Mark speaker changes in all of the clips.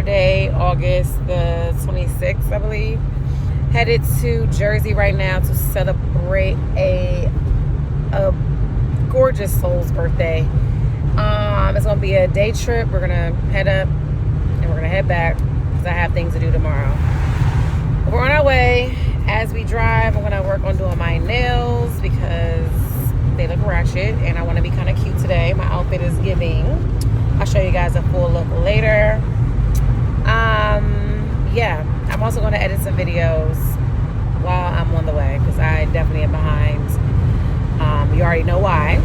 Speaker 1: Saturday, August the 26th, I believe. Headed to Jersey right now to celebrate a gorgeous soul's birthday. It's gonna be a day trip. We're gonna head up and we're gonna head back because I have things to do tomorrow. We're on our way. As we drive, I'm gonna work on doing my nails because they look ratchet and I want to be kind of cute today. My outfit is giving. I'll show you guys a full look later. Yeah, I'm also going to edit some videos while I'm on the way because I definitely am behind. You already know why,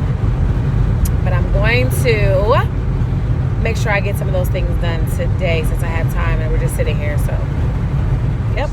Speaker 1: but I'm going to make sure I get some of those things done today since I have time and we're just sitting here. So, yep.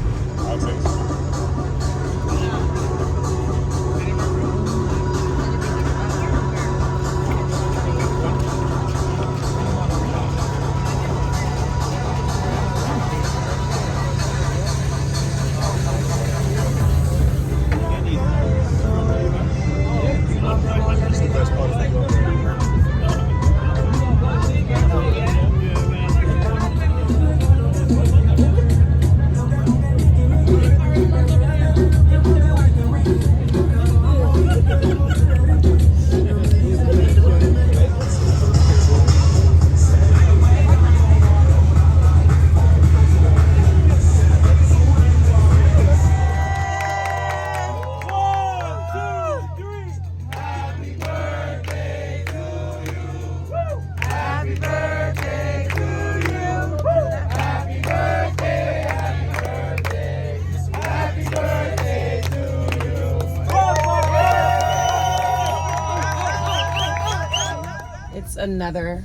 Speaker 1: Another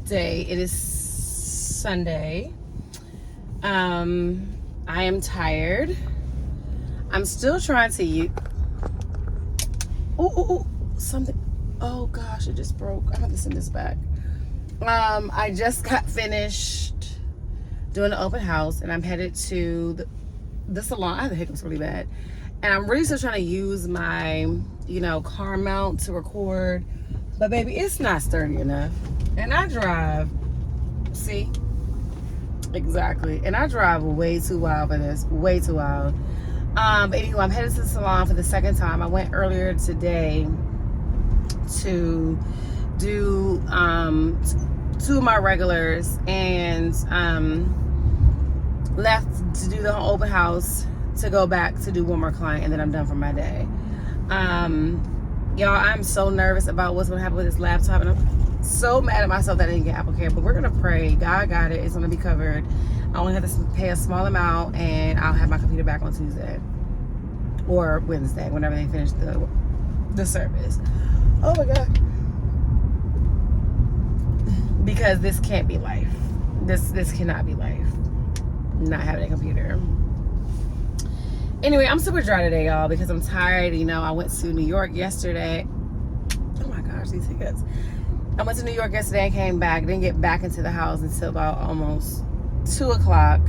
Speaker 1: day. It is Sunday. I am tired. I'm still trying to use something. Oh gosh, it just broke. I have to send this back. I just got finished doing the open house and I'm headed to the salon. I have the hiccups really bad. And I'm really still trying to use my, car mount to record. But baby, it's not sturdy enough. And I drive, see? Exactly. And I drive way too wild for this, way too wild. But anyway, I'm headed to the salon for the second time. I went earlier today to do two of my regulars and left to do the open house to go back to do one more client and then I'm done for my day. Y'all, I'm so nervous about what's gonna happen with this laptop and I'm so mad at myself that I didn't get Apple Care, but we're gonna pray. God got it. It's gonna be covered. I only have to pay a small amount and I'll have my computer back on Tuesday or Wednesday, whenever they finish the service. Oh my God. Because this can't be life. This cannot be life. Not having a computer. Anyway, I'm super dry today, y'all, because I'm tired. I went to New York yesterday. Oh my gosh, these hiccups. I went to New York yesterday and came back. Didn't get back into the house until about almost 2 o'clock.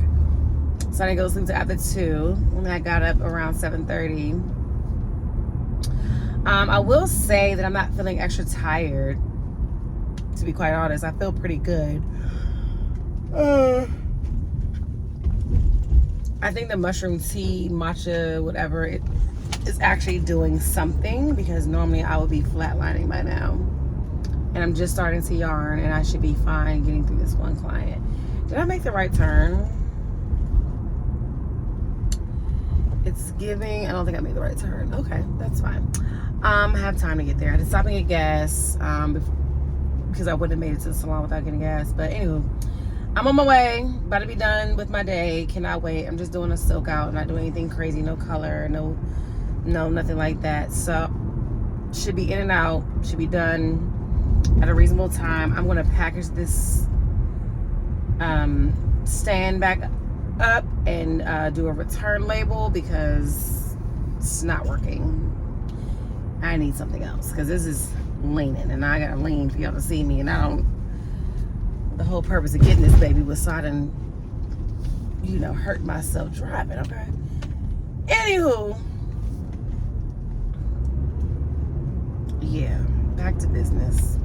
Speaker 1: So I didn't go to sleep until after 2. And I got up around 7:30. I will say that I'm not feeling extra tired. To be quite honest, I feel pretty good. I think the mushroom tea, matcha, whatever, it is actually doing something because normally I would be flatlining by now. And I'm just starting to yarn and I should be fine getting through this one client. Did I make the right turn? It's giving, I don't think I made the right turn. Okay, that's fine. I have time to get there. I had to stop and get gas because I wouldn't have made it to the salon without getting gas. But anyway, I'm on my way, about to be done with my day. Cannot wait. I'm just doing a silk out, not doing anything crazy, no color, no nothing like that. So should be in and out, should be done at a reasonable time. I'm gonna package this stand back up and do a return label because it's not working. I need something else because this is leaning and I gotta lean for y'all to see me, and I don't. The whole purpose of getting this baby was so I didn't, hurt myself driving, okay? Anywho, yeah, back to business.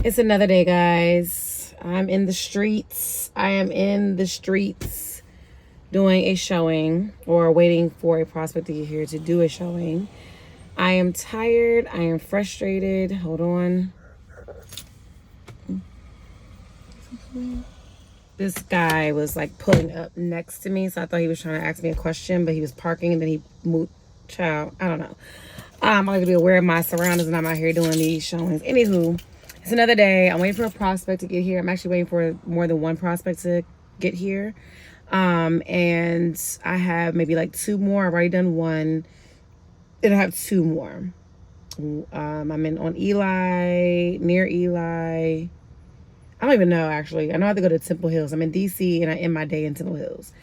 Speaker 1: It's another day, guys. I'm in the streets. I am in the streets doing a showing or waiting for a prospect to get here to do a showing. I am tired. I am frustrated. Hold on. This guy was like pulling up next to me, so I thought he was trying to ask me a question, but he was parking and then he moved. Child, I don't know. I'm like to be aware of my surroundings and I'm out here doing these showings. Anywho, it's another day. I'm waiting for a prospect to get here. I'm actually waiting for more than one prospect to get here. And I have maybe like two more. I've already done one. And I have two more. I'm in on Eli, near Eli. I don't even know, actually. I know I have to go to Temple Hills. I'm in DC and I end my day in Temple Hills.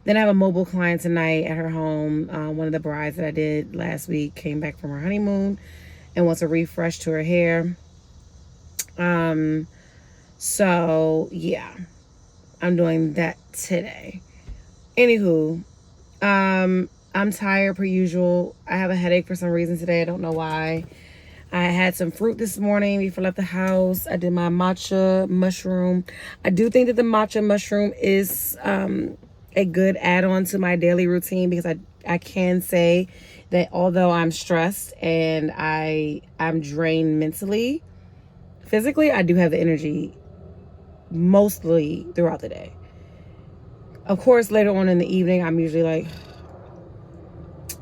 Speaker 1: Then I have a mobile client tonight at her home. One of the brides that I did last week came back from her honeymoon and wants a refresh to her hair. So yeah, I'm doing that today. Anywho, I'm tired per usual. I have a headache for some reason today. I don't know why. I had some fruit this morning before I left the house. I did my matcha mushroom. I do think that the matcha mushroom is a good add-on to my daily routine, because I can say that although I'm stressed and I'm drained mentally, physically, I do have the energy mostly throughout the day. Of course, later on in the evening, I'm usually like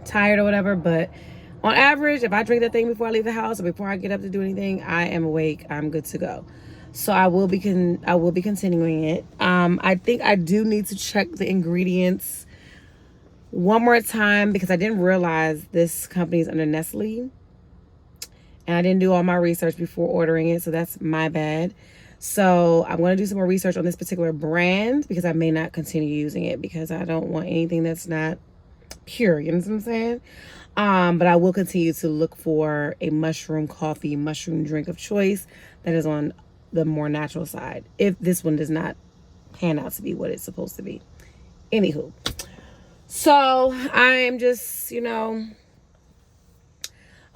Speaker 1: tired or whatever, but on average, if I drink that thing before I leave the house or before I get up to do anything, I am awake. I'm good to go. So I will be continuing it. I think I do need to check the ingredients one more time, because I didn't realize this company is under Nestle, and I didn't do all my research before ordering it, so that's my bad. So I'm going to do some more research on this particular brand, because I may not continue using it, because I don't want anything that's not pure. You know what I'm saying? But I will continue to look for a mushroom coffee, mushroom drink of choice that is on the more natural side, if this one does not pan out to be what it's supposed to be. Anywho, so I'm just, a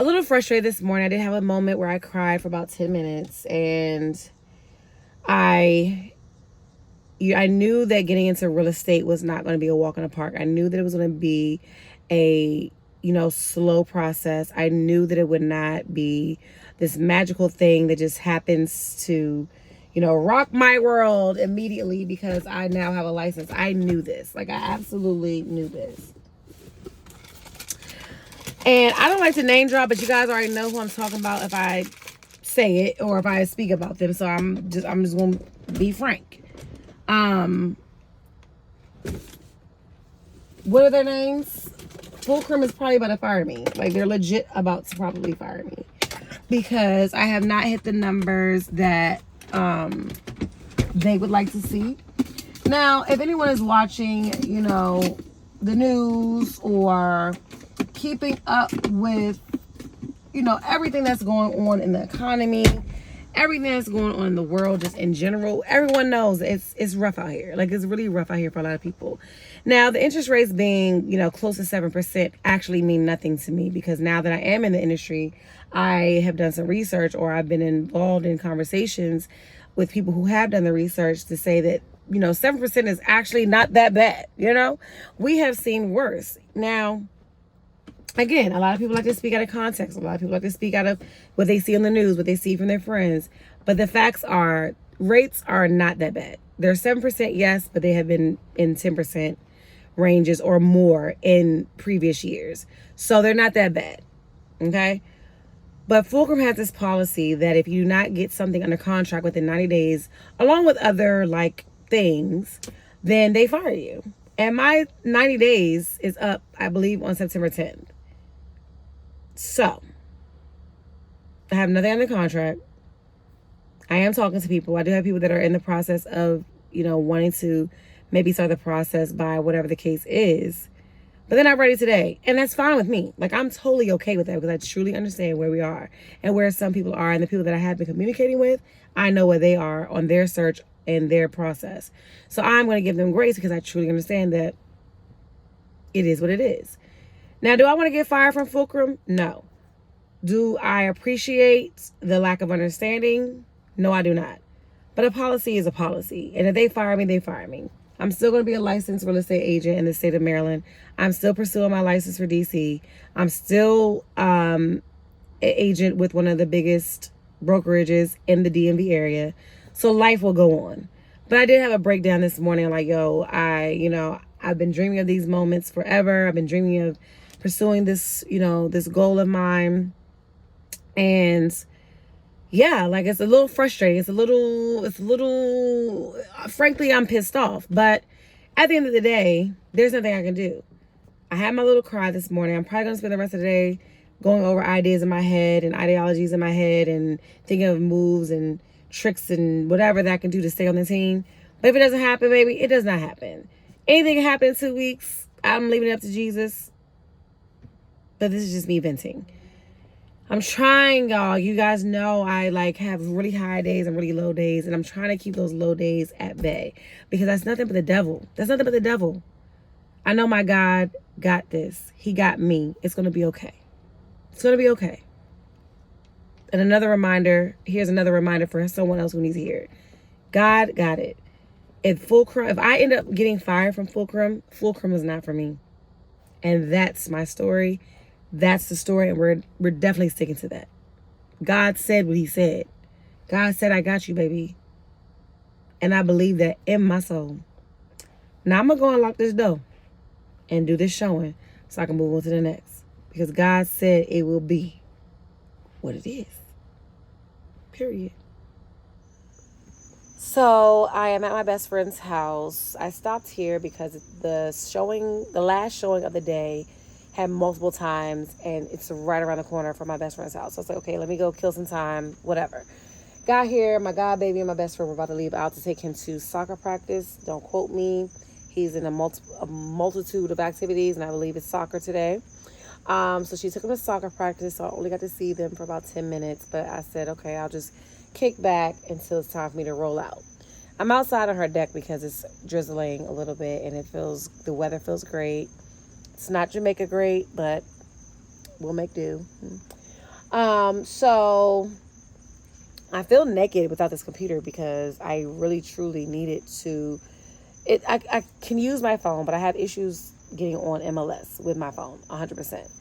Speaker 1: little frustrated this morning. I did have a moment where I cried for about 10 minutes, and I knew that getting into real estate was not going to be a walk in the park. I knew that it was going to be a slow process. I knew that it would not be this magical thing that just happens to, rock my world immediately because I now have a license. I knew this. Like, I absolutely knew this. And I don't like to name drop, but you guys already know who I'm talking about if I say it or if I speak about them. So I'm just going to be frank. What are their names? Fulcrum is probably about to fire me. Like, they're legit about to probably fire me, because I have not hit the numbers that they would like to see. Now, if anyone is watching, the news or keeping up with, everything that's going on in the economy, everything that's going on in the world, just in general, everyone knows it's rough out here. Like, it's really rough out here for a lot of people. Now, the interest rates being, close to 7% actually mean nothing to me, because now that I am in the industry, I have done some research, or I've been involved in conversations with people who have done the research to say that, 7% is actually not that bad. We have seen worse. Now, again, a lot of people like to speak out of context. A lot of people like to speak out of what they see on the news, what they see from their friends. But the facts are, rates are not that bad. They're 7%, yes, but they have been in 10% ranges or more in previous years. So they're not that bad, okay? But Fulcrum has this policy that if you do not get something under contract within 90 days, along with other, things, then they fire you. And my 90 days is up, I believe, on September 10th. So, I have nothing under contract. I am talking to people. I do have people that are in the process of, wanting to maybe start the process by whatever the case is. But they're not ready today. And that's fine with me. Like, I'm totally okay with that, because I truly understand where we are and where some people are. And the people that I have been communicating with, I know where they are on their search and their process. So I'm going to give them grace, because I truly understand that it is what it is. Now, do I want to get fired from Fulcrum? No. Do I appreciate the lack of understanding? No, I do not. But a policy is a policy. And if they fire me, they fire me. I'm still going to be a licensed real estate agent in the state of Maryland. I'm still pursuing my license for DC. I'm still an agent with one of the biggest brokerages in the DMV area. So life will go on. But I did have a breakdown this morning. Like, I've been dreaming of these moments forever. I've been dreaming of pursuing this, this goal of mine. And yeah, like, it's a little frustrating. It's a little, frankly, I'm pissed off. But at the end of the day, there's nothing I can do. I had my little cry this morning. I'm probably going to spend the rest of the day going over ideas in my head and ideologies in my head and thinking of moves and tricks and whatever that I can do to stay on the team. But if it doesn't happen, baby, it does not happen. Anything can happen in 2 weeks. I'm leaving it up to Jesus. But this is just me venting. I'm trying, y'all. You guys know I have really high days and really low days. And I'm trying to keep those low days at bay. Because that's nothing but the devil. That's nothing but the devil. I know my God got this. He got me. It's going to be okay. It's going to be okay. And another reminder. Here's another reminder for someone else who needs to hear it. God got it. If I end up getting fired from Fulcrum is not for me. And that's my story. That's the story, and we're definitely sticking to that. God said what he said. God said, I got you, baby. And I believe that in my soul. Now I'm going to go and lock this door and do this showing so I can move on to the next. Because God said it will be what it is. Period. So I am at my best friend's house. I stopped here because the last showing of the day had multiple times, and it's right around the corner from my best friend's house. So I was like, okay, let me go kill some time, whatever. Got here, my god baby and my best friend were about to leave out to take him to soccer practice. Don't quote me. He's in a multitude of activities, and I believe it's soccer today. So she took him to soccer practice, so I only got to see them for about 10 minutes. But I said, okay, I'll just kick back until it's time for me to roll out. I'm outside on her deck because it's drizzling a little bit, and the weather feels great. It's not Jamaica great, but we'll make do. So I feel naked without this computer because I really truly needed to. I can use my phone, but I have issues getting on MLS with my phone 100%.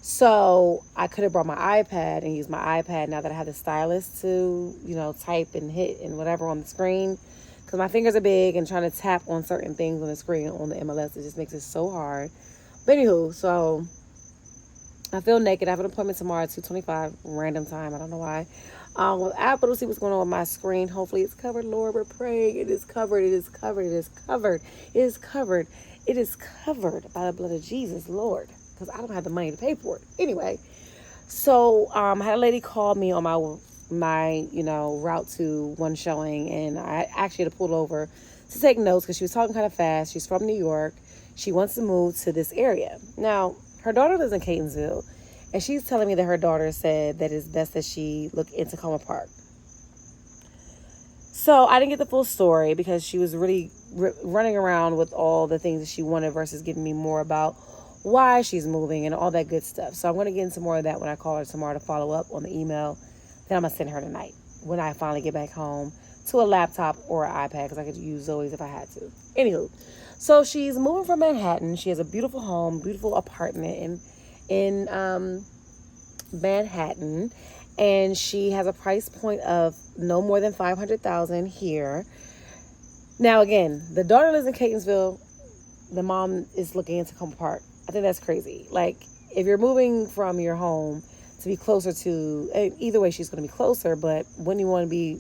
Speaker 1: So I could have brought my iPad and used my iPad now that I have the stylus to, type and hit and whatever on the screen. Because my fingers are big, and trying to tap on certain things on the screen on the MLS, it just makes it so hard. But anywho, so I feel naked. I have an appointment tomorrow at 2:25, random time. I don't know why. With Apple to see what's going on with my screen. Hopefully it's covered. Lord, we're praying. It is covered. It is covered. It is covered. It is covered. It is covered by the blood of Jesus, Lord. Because I don't have the money to pay for it. Anyway, so I had a lady call me on my route to one showing, and I actually had to pull over to take notes because she was talking kind of fast. She's from New York. She wants to move to this area. Now, her daughter lives in Catonsville, and she's telling me that her daughter said that it's best that she look into Tacoma Park. So I didn't get the full story because she was really running around with all the things that she wanted versus giving me more about why she's moving and all that good stuff. So I'm going to get into more of that when I call her tomorrow to follow up on the email that I'm going to send her tonight when I finally get back home to a laptop or an iPad because I could use Zoe's if I had to. Anywho, so she's moving from Manhattan. She has a beautiful home, beautiful apartment in Manhattan, and she has a price point of no more than $500,000 here. Now, again, the daughter lives in Catonsville. The mom is looking into Tacoma Park. I think that's crazy. Like, if you're moving from your home to be closer to, either way, she's going to be closer, but wouldn't you want to be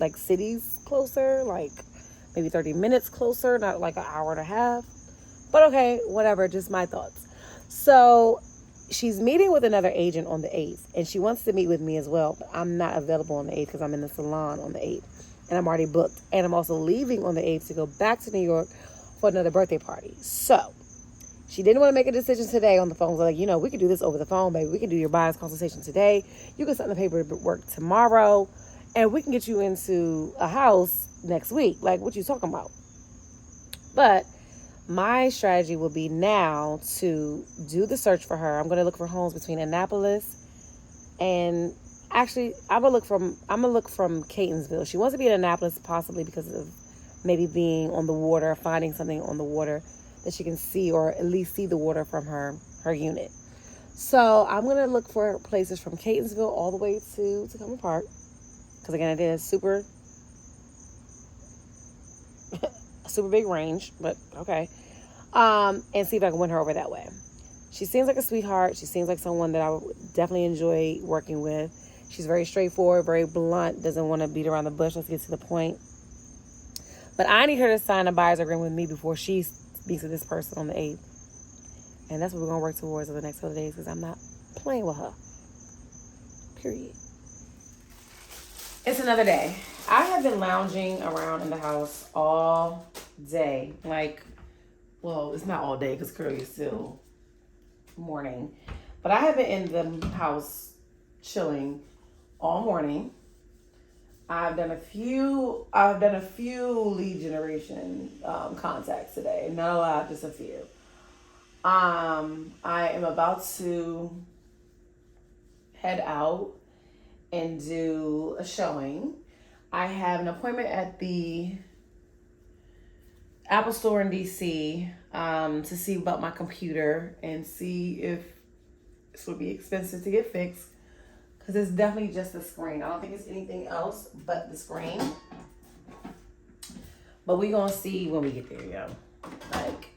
Speaker 1: like cities closer, like maybe 30 minutes closer, not like an hour and a half? But okay, whatever, just my thoughts. So she's meeting with another agent on the 8th, and she wants to meet with me as well, but I'm not available on the 8th because I'm in the salon on the 8th, and I'm already booked. And I'm also leaving on the 8th to go back to New York for another birthday party. So she didn't want to make a decision today on the phone. So like, we can do this over the phone, baby. We can do your buyer's consultation today. You can sign the paperwork tomorrow, and we can get you into a house next week. Like, what you talking about? But my strategy will be now to do the search for her. I'm going to look for homes between Annapolis and Actually, I'm gonna look from Catonsville. She wants to be in Annapolis, possibly because of maybe being on the water, finding something on the water that she can see, or at least see the water from her unit. So I'm gonna look for places from Catonsville all the way to Tacoma Park, because again, it is super big range, but okay. And see if I can win her over that way. She seems like a sweetheart. She seems like someone that I would definitely enjoy working with. She's very straightforward, very blunt, doesn't want to beat around the bush. Let's get to the point. But I need her to sign a buyer's agreement with me before she speaks to this person on the 8th. And that's what we're going to work towards over the next couple of days, because I'm not playing with her. Period. It's another day. I have been lounging around in the house all day. Like, well, it's not all day because currently it's still morning. But I have been in the house chilling all morning. I've done a few lead generation contacts today. Not a lot, just a few. I am about to head out and do a showing. I have an appointment at the Apple Store in DC to see about my computer and see if this would be expensive to get fixed, because it's definitely just the screen. I don't think it's anything else but the screen. But we're gonna see when we get there, yo. Like,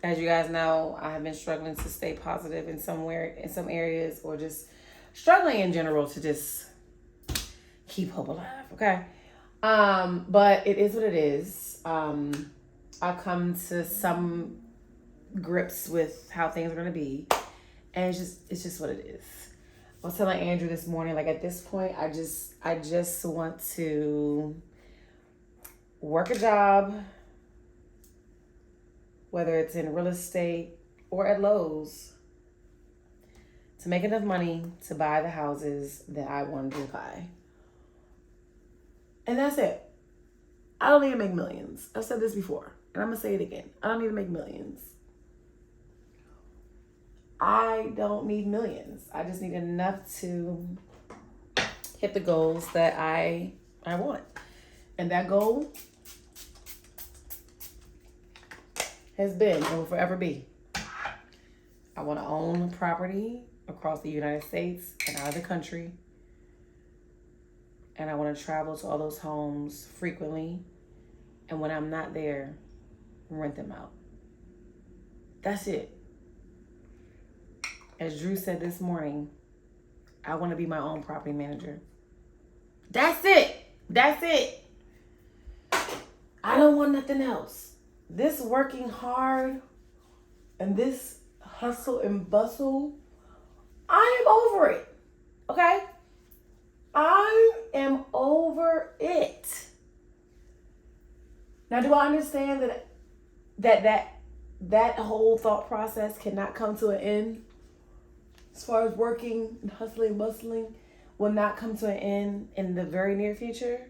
Speaker 1: as you guys know, I have been struggling to stay positive in some areas, or just struggling in general to just keep hope alive. Okay. But it is what it is. I come to some grips with how things are gonna be, and it's just what it is. I was telling Andrew this morning, like, at this point, I just want to work a job, whether it's in real estate or at Lowe's, to make enough money to buy the houses that I wanted to buy. And that's it. I don't need to make millions. I've said this before, and I'm going to say it again. I don't need to make millions. I don't need millions. I just need enough to hit the goals that I want. And that goal has been and will forever be, I want to own property across the United States and out of the country. And I want to travel to all those homes frequently. And when I'm not there, rent them out. That's it. As Drew said this morning, I want to be my own property manager. That's it. That's it. I don't want nothing else. This working hard and this hustle and bustle, I am over it. Okay? I am over it. Now, do I understand that whole thought process cannot come to an end? As far as working and hustling and bustling will not come to an end in the very near future,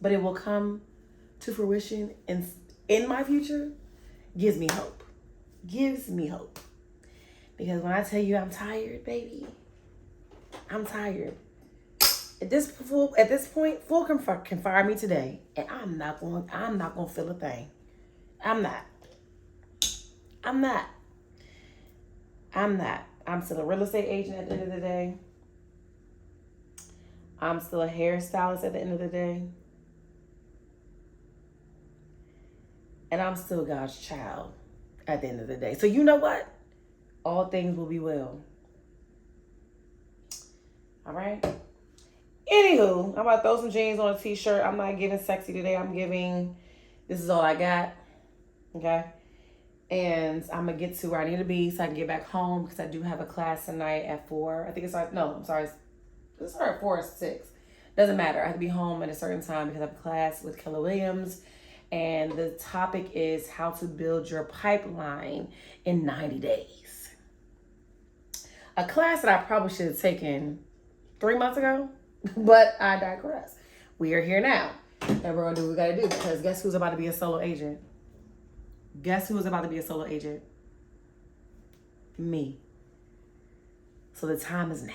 Speaker 1: but it will come to fruition in my future. Gives me hope. Gives me hope. Because when I tell you I'm tired, baby, I'm tired. At this point, full can fire me today, and I'm not gonna feel a thing. I'm not. I'm still a real estate agent at the end of the day. I'm still a hairstylist at the end of the day. And I'm still God's child at the end of the day. So you know what? All things will be well. All right? Anywho, I'm about to throw some jeans on a t-shirt. I'm not giving sexy today. I'm giving, this is all I got. Okay? And I'm going to get to where I need to be so I can get back home, because I do have a class tonight at 4. I think it starts, no, I'm sorry. It starts at 4 or 6. Doesn't matter. I have to be home at a certain time because I have a class with Keller Williams. And the topic is how to build your pipeline in 90 days. A class that I probably should have taken 3 months ago, but I digress. We are here now, and we're going to do what we got to do, because guess who's about to be a solo agent? Guess who's about to be a solo agent? Me. So the time is now.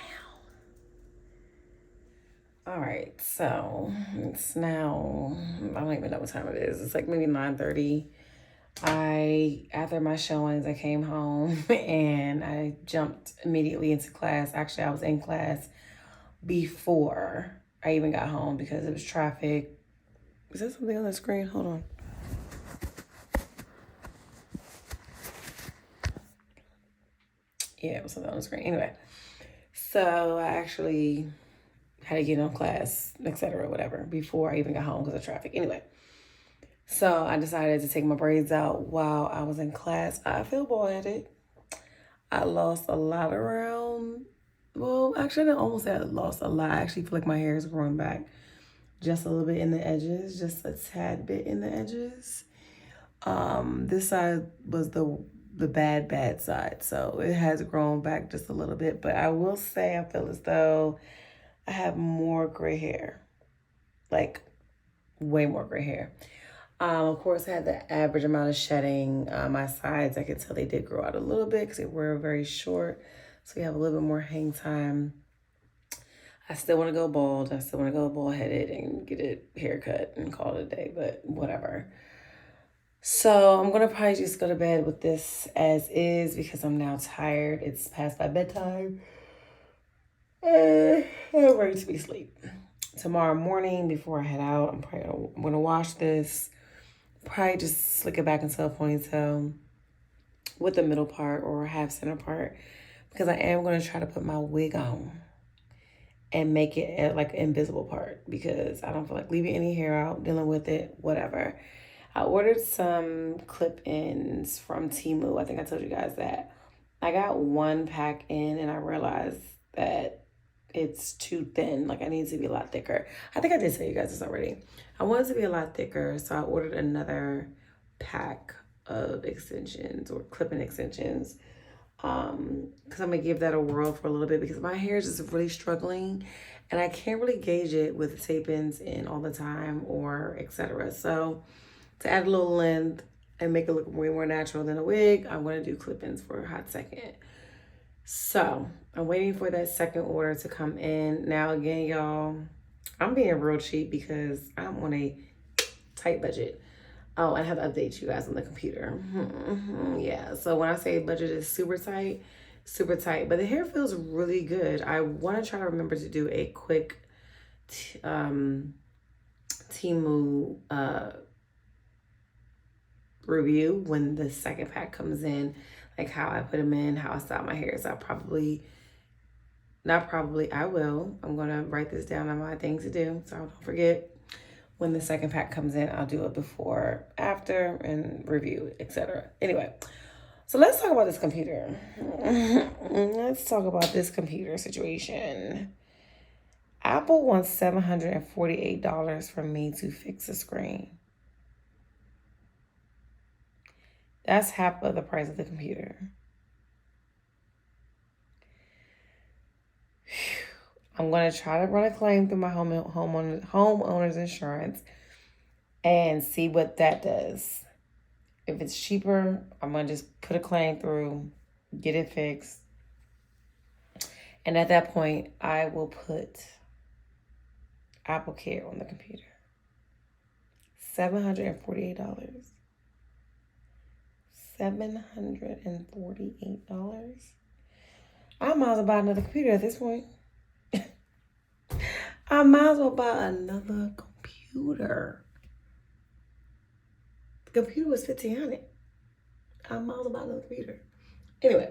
Speaker 1: All right, so it's now, I don't even know what time it is. It's like maybe 9:30. After my showings, I came home and I jumped immediately into class. Actually, I was in class before I even got home because it was traffic. Is there something on the screen? Hold on. Yeah, it was something on the screen. Anyway, so I actually had to get on class, etc., whatever, before I even got home because of traffic. Anyway, so I decided to take my braids out while I was in class. I feel bald-headed. I lost a lot around, well, actually, I almost had lost a lot. I actually feel like my hair is growing back just a little bit in the edges, just a tad bit in the edges. This side was the bad side, so it has grown back just a little bit. But I will say I feel as though I have more gray hair, like way more gray hair. Of course, I had the average amount of shedding. My sides, I could tell they did grow out a little bit because they were very short. So we have a little bit more hang time. I still want to go bald. I still want to go bald headed and get a haircut and call it a day, but whatever. So I'm going to probably just go to bed with this as is because I'm now tired. It's past my bedtime. I'm ready to be asleep. Tomorrow morning before I head out, I'm gonna wash this. Probably just slick it back into a ponytail with the middle part or half center part because I am going to try to put my wig on and make it like an invisible part because I don't feel like leaving any hair out, dealing with it, whatever. I ordered some clip-ins from Temu. I think I told you guys that. I got one pack in and I realized that it's too thin. Like I need to be a lot thicker. I think I did tell you guys this already. I wanted to be a lot thicker, so I ordered another pack of extensions or clip-in extensions. Because I'm gonna give that a whirl for a little bit because my hair is just really struggling and I can't really gauge it with tape-ins in all the time or etc. So to add a little length and make it look way more natural than a wig, I'm gonna do clip-ins for a hot second. So I'm waiting for that second order to come in. Now again, y'all, I'm being real cheap because I'm on a tight budget. Oh, I have to update you guys on the computer. Yeah, so when I say budget is super tight, but the hair feels really good. I want to try to remember to do a quick Temu review when the second pack comes in, like how I put them in, how I style my hair. So I will. I'm going to write this down on my things to do so I don't forget. When the second pack comes in, I'll do it before, after, and review, etc. Anyway, so let's talk about this computer. Let's talk about this computer situation. Apple wants $748 from me to fix the screen. That's half of the price of the computer. I'm going to try to run a claim through my homeowner's insurance and see what that does. If it's cheaper, I'm going to just put a claim through, get it fixed. And at that point, I will put Apple Care on the computer. $748. $748. I might as well buy another computer at this point. I might as well buy another computer. The computer was $1,500. I might as well buy another computer. Anyway,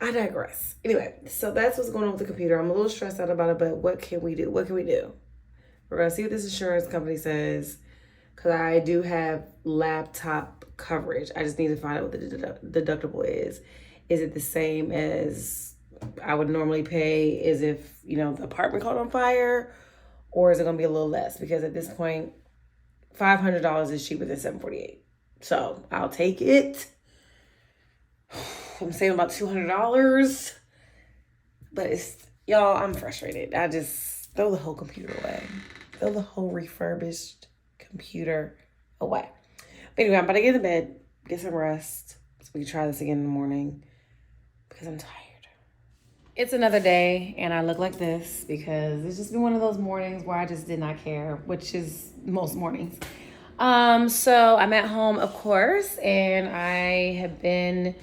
Speaker 1: I digress. Anyway, so that's what's going on with the computer. I'm a little stressed out about it, but what can we do? What can we do? We're going to see what this insurance company says because I do have laptop coverage. I just need to find out what the deductible is. Is it the same as I would normally pay is if, the apartment caught on fire, or is it going to be a little less? Because at this point, $500 is cheaper than $748. So I'll take it. I'm saving about $200, but y'all, I'm frustrated. I just throw the whole computer away. Throw the whole refurbished computer away. But anyway, I'm about to get to bed, get some rest, so we can try this again in the morning because I'm tired. It's another day, and I look like this because it's just been one of those mornings where I just did not care, which is most mornings. So I'm at home, of course, and I have been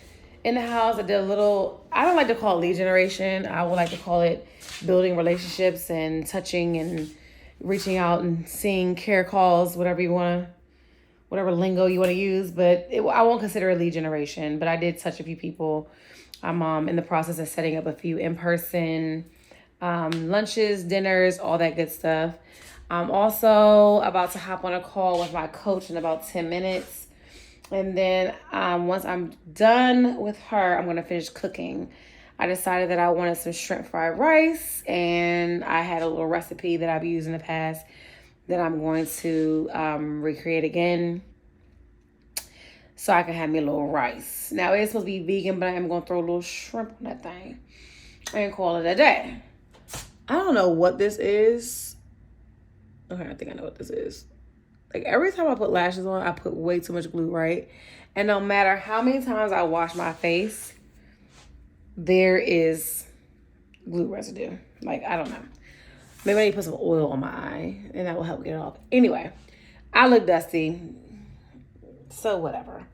Speaker 1: in the house. I did a little, I don't like to call it lead generation. I would like to call it building relationships and touching and reaching out and seeing care calls, whatever you want to, whatever lingo you want to use. But I won't consider it lead generation, but I did touch a few people. I'm in the process of setting up a few in-person lunches, dinners, all that good stuff. I'm also about to hop on a call with my coach in about 10 minutes. And then once I'm done with her, I'm going to finish cooking. I decided that I wanted some shrimp fried rice, and I had a little recipe that I've used in the past that I'm going to recreate again so I can have me a little rice. Now, it's supposed to be vegan, but I am going to throw a little shrimp on that thing and call it a day. I don't know what this is. Okay, I think I know what this is. Like, every time I put lashes on, I put way too much glue, right? And no matter how many times I wash my face, there is glue residue. Like, I don't know. Maybe I need to put some oil on my eye, and that will help get it off. Anyway, I look dusty, so whatever.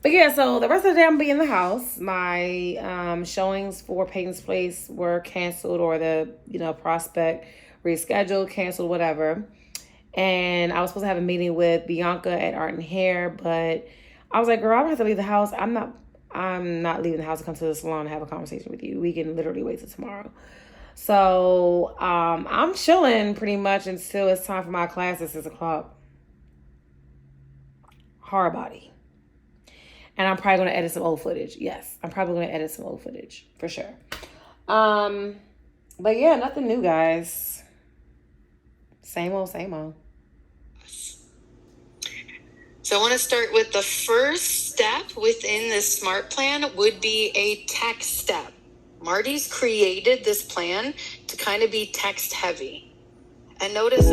Speaker 1: But yeah, so the rest of the day I'm gonna be in the house. My showings for Peyton's Place were canceled, or the prospect rescheduled, canceled, whatever. And I was supposed to have a meeting with Bianca at Art and Hair, but I was like, girl, I don't have to leave the house. I'm not leaving the house to come to the salon and have a conversation with you. We can literally wait till tomorrow. So I'm chilling pretty much until it's time for my class at 6 o'clock. Hard body. And I'm probably going to edit some old footage. Yes, I'm probably going to edit some old footage for sure. But yeah, nothing new, guys. Same old, same old.
Speaker 2: So I want to start with the first step within this SMART plan would be a text step. Marty's created this plan to kind of be text heavy. And notice